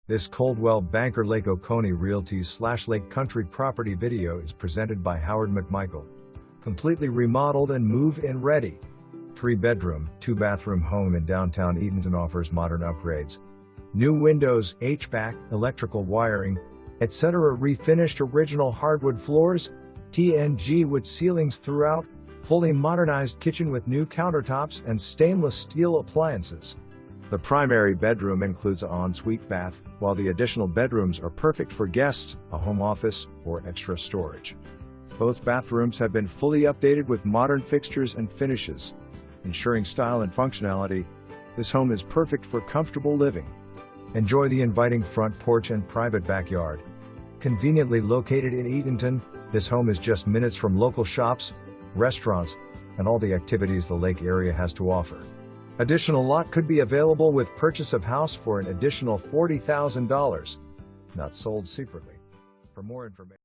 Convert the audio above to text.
This Coldwell Banker Lake Oconee Realty/Lake Country property video is presented by Howard McMichael. Completely remodeled and move-in ready. 3-bedroom, 2-bathroom home in downtown Eatonton offers modern upgrades. New windows, HVAC, electrical wiring, etc. Refinished original hardwood floors, TNG wood ceilings throughout, fully modernized kitchen with new countertops and stainless steel appliances. The primary bedroom includes an ensuite bath, while the additional bedrooms are perfect for guests, a home office, or extra storage. Both bathrooms have been fully updated with modern fixtures and finishes. Ensuring style and functionality, this home is perfect for comfortable living. Enjoy the inviting front porch and private backyard. Conveniently located in Eatonton, this home is just minutes from local shops, restaurants, and all the activities the lake area has to offer. Additional lot could be available with purchase of house for an additional $40,000. Not sold secretly. For more information.